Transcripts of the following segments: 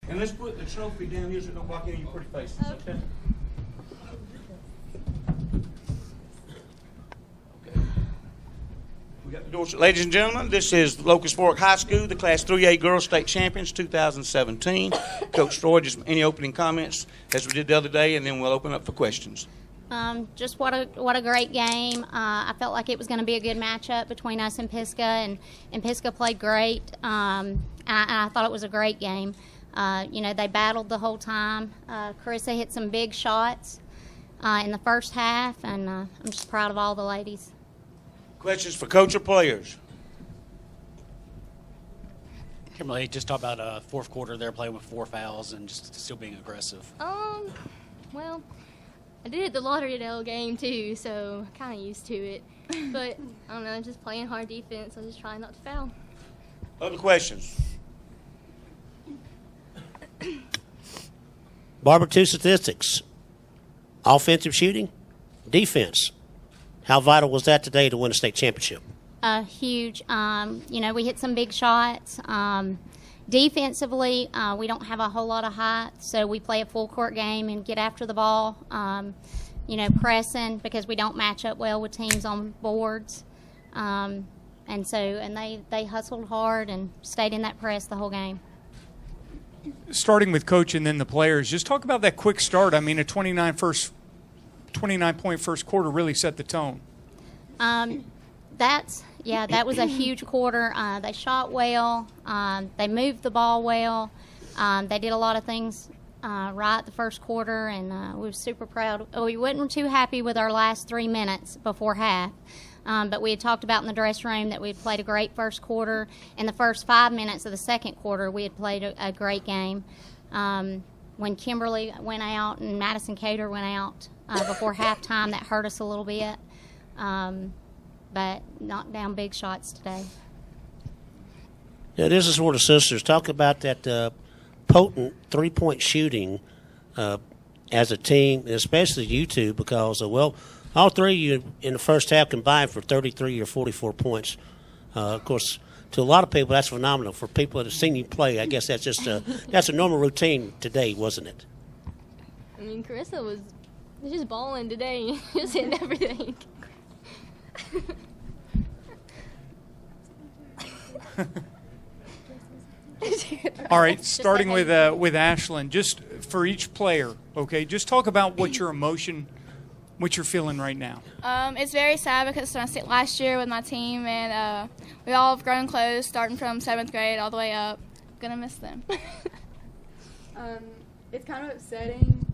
And let's put the trophy down here so it don't block any of your pretty faces, okay? We got the doors. Ladies and gentlemen, this is Locust Fork High School, the Class 3A Girls State Champions 2017. Coach Troy, just any opening comments as we did the other day, and then we'll open up for questions. Just what a great game. I felt like it was going to be a good matchup between us and Pisgah, and Pisgah played great. And I thought it was a great game. They battled the whole time. Carissa hit some big shots in the first half, and I'm just proud of all the ladies. Questions for coach or players? Kimberly, just talk about fourth quarter there, playing with 4 fouls and just still being aggressive. Well, I did it the Lauderdale game too, so kind of used to it. But I don't know, just playing hard defense. I'm just trying not to foul. Other questions? Barbara, 2 statistics. Offensive shooting, defense. How vital was that today to win a state championship? Huge. We hit some big shots. Defensively, we don't have a whole lot of height, so we play a full court game and get after the ball, pressing because we don't match up well with teams on boards. And they hustled hard and stayed in that press the whole game. Starting with coach and then the players, just talk about that quick start. I mean, a 29-point first quarter really set the tone. That was a huge quarter. They shot well. They moved the ball well. They did a lot of things right the first quarter, and we were super proud. We weren't too happy with our last 3 minutes before half, but we had talked about in the dressing room that we had played a great first quarter. In the first 5 minutes of the second quarter, we had played a great game. When Kimberly went out and Madison Cater went out before halftime, that hurt us a little bit, but knocked down big shots today. Yeah, this is for the sisters. Talk about that potent three-point shooting as a team, and especially you two, because, all three of you in the first half combined for 33 or 44 points. Of course, to a lot of people, that's phenomenal. For people that have seen you play, I guess that's just that's a normal routine today, wasn't it? I mean, Carissa was just balling today, just hitting everything. All right, starting with Ashlyn, just for each player, okay, just talk about what you're feeling right now. It's very sad because I spent last year with my team, and we all have grown close, starting from 7th grade all the way up. I'm gonna miss them. It's kind of upsetting.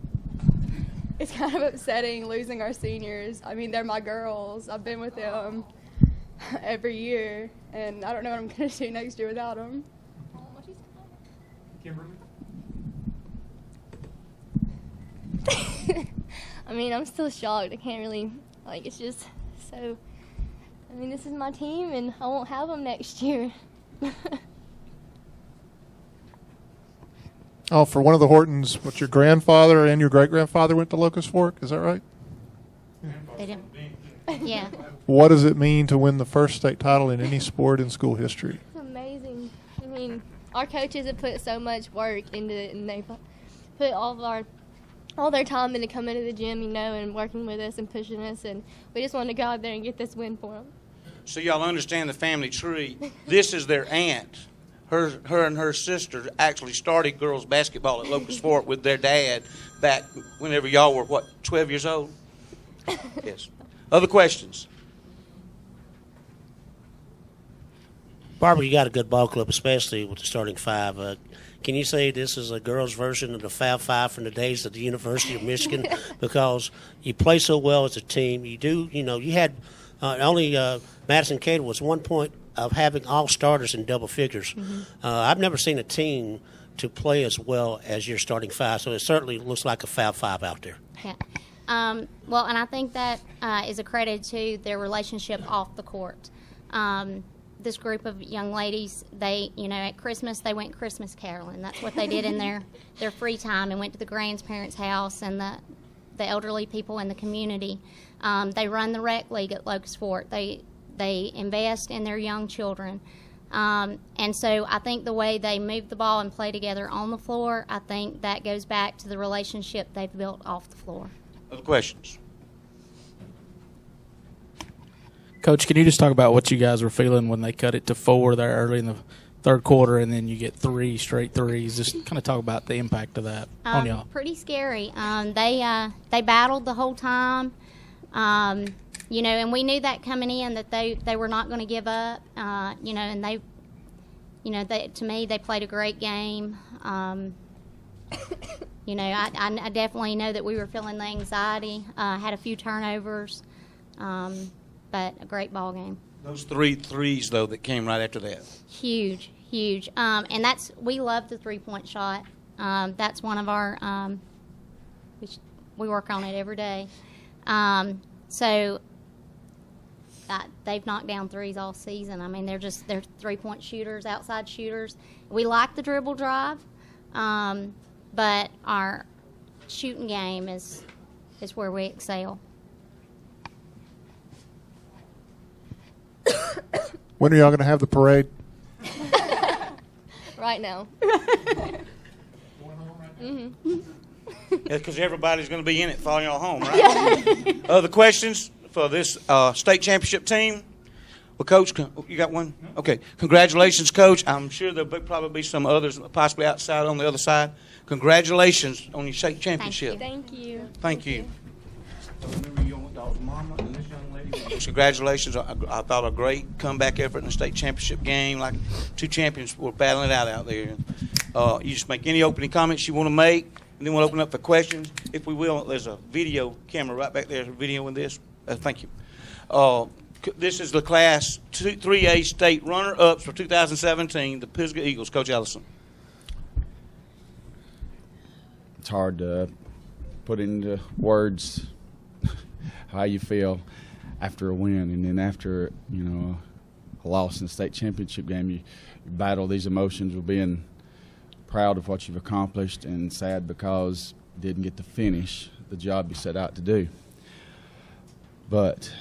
It's kind of upsetting losing our seniors. I mean, they're my girls. I've been with them every year, and I don't know what I'm going to do next year without them. Kimberly? I mean, I'm still shocked. I can't really, it's just so, this is my team, and I won't have them next year. Oh, for one of the Hortons, your grandfather and your great-grandfather went to Locust Fork? Is that right? They didn't. Yeah. What does it mean to win the first state title in any sport in school history? It's amazing. I mean, our coaches have put so much work into it, and they put all their time into coming to the gym, and working with us and pushing us, and we just want to go out there and get this win for them. So y'all understand the family tree. This is their aunt. Her and her sister actually started girls basketball at Locust Fork with their dad back whenever y'all were, 12 years old? Yes. Other questions? Barbara, you got a good ball club, especially with the starting 5. Can you say this is a girls' version of the Fab 5 from the days of the University of Michigan? Because you play so well as a team. You do, you had only Madison Cater was 1 point of having all starters in double figures. Mm-hmm. I've never seen a team to play as well as your starting 5, so it certainly looks like a Fab 5 out there. Yeah. Well, and I think that is a credit to their relationship off the court. This group of young ladies, they, at Christmas, they went Christmas caroling. That's what they did in their free time, and went to the grandparents' house and the elderly people in the community. They run the rec league at Locust Fork. They invest in their young children. And so I think the way they move the ball and play together on the floor, I think that goes back to the relationship they've built off the floor. Other questions? Coach, can you just talk about what you guys were feeling when they cut it to 4 there early in the third quarter, and then you get 3 straight threes? Just kind of talk about the impact of that on y'all. Pretty scary. They battled the whole time. And we knew that coming in that they were not going to give up. And to me, they played a great game. I definitely know that we were feeling the anxiety. Had a few turnovers, but a great ball game. Those 3 threes, though, that came right after that. Huge. And we love the 3-point shot. That's one of our we work on it every day. They've knocked down threes all season. I mean, they're 3-point shooters, outside shooters. We like the dribble drive, but our shooting game is where we excel. When are y'all going to have the parade? Right now. Because everybody's going to be in it following y'all home, right? Other questions for this state championship team? Well, Coach, you got one? Okay. Congratulations, Coach. I'm sure there'll probably be some others possibly outside on the other side. Congratulations on your state championship. Thank you. Thank you. Remember your daughter's mama and this young lady? Congratulations. I thought a great comeback effort in the state championship game. Like 2 champions were battling it out there. You just make any opening comments you want to make, and then we'll open up for questions. If we will, there's a video camera right back there videoing this. Thank you. This is the Class 3A state runner-ups for 2017, the Pisgah Eagles. Coach Ellison. It's hard to put into words how you feel after a win, and then after a loss in the state championship game, you battle these emotions of being proud of what you've accomplished and sad because you didn't get to finish the job you set out to do. But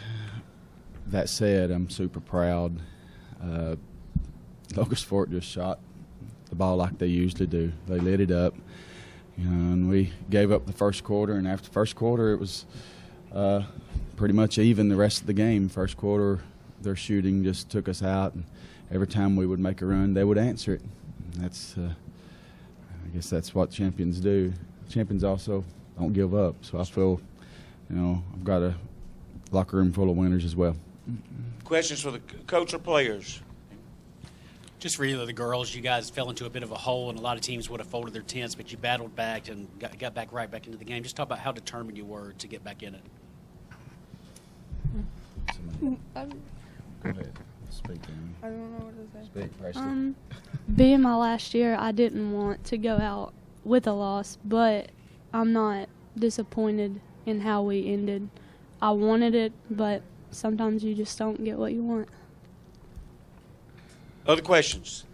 that said, I'm super proud. Locust Fork just shot the ball like they usually do. They lit it up, and we gave up the first quarter, and after the first quarter it was pretty much even the rest of the game. First quarter, their shooting just took us out, and every time we would make a run, they would answer it. And that's, I guess that's what champions do. Champions also don't give up. So I feel, I've got a locker room full of winners as well. Questions for the coach or players? Just for either of the girls, you guys fell into a bit of a hole, and a lot of teams would have folded their tents, but you battled back and got right back into the game. Just talk about how determined you were to get back in it. Go ahead. Speak, Amy. I don't know what to say. Speak, Preston. Being my last year, I didn't want to go out with a loss, but I'm not disappointed in how we ended. I wanted it, but sometimes you just don't get what you want. Other questions?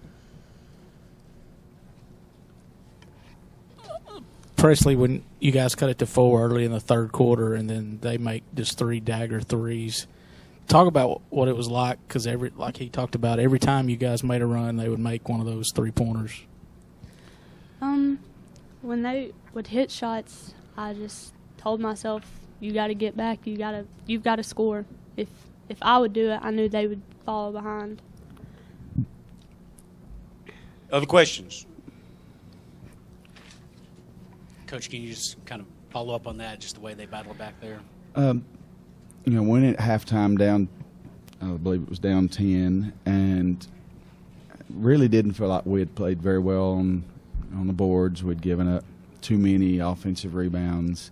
Presley, when you guys cut it to 4 early in the third quarter and then they make just 3 dagger threes, talk about what it was like, because like he talked about, every time you guys made a run, they would make one of those 3-pointers. When they would hit shots, I just told myself, you got to get back. You've got to score. If I would do it, I knew they would follow behind. Other questions? Coach, can you just kind of follow up on that, just the way they battled back there? When at halftime down, I believe it was down 10, and really didn't feel like we had played very well on the boards. We'd given up too many offensive rebounds.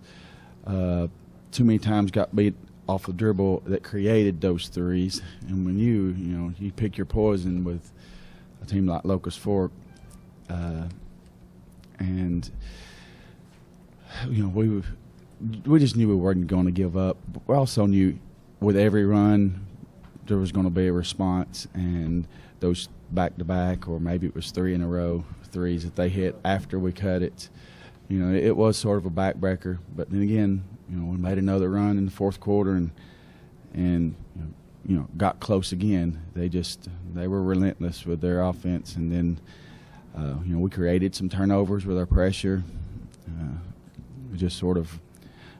Too many times got beat off the dribble that created those threes. And when you pick your poison with a team like Locust Fork, and we just knew we weren't going to give up. But we also knew with every run there was going to be a response, and those back-to-back, or maybe it was 3 in a row threes that they hit after we cut it. It was sort of a backbreaker. But then again, we made another run in the fourth quarter, and got close again. They were relentless with their offense, and then we created some turnovers with our pressure. We just sort of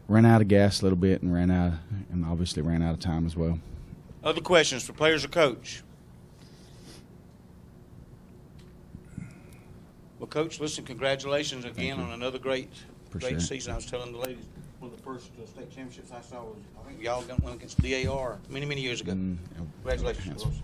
ran out of gas a little bit and obviously ran out of time as well. Other questions for players or coach? Well, Coach, listen, congratulations again on another great Appreciate it. season. I was telling the ladies, one of the first state championships I saw was, I think y'all won against DAR many, many years ago. Congratulations, girls.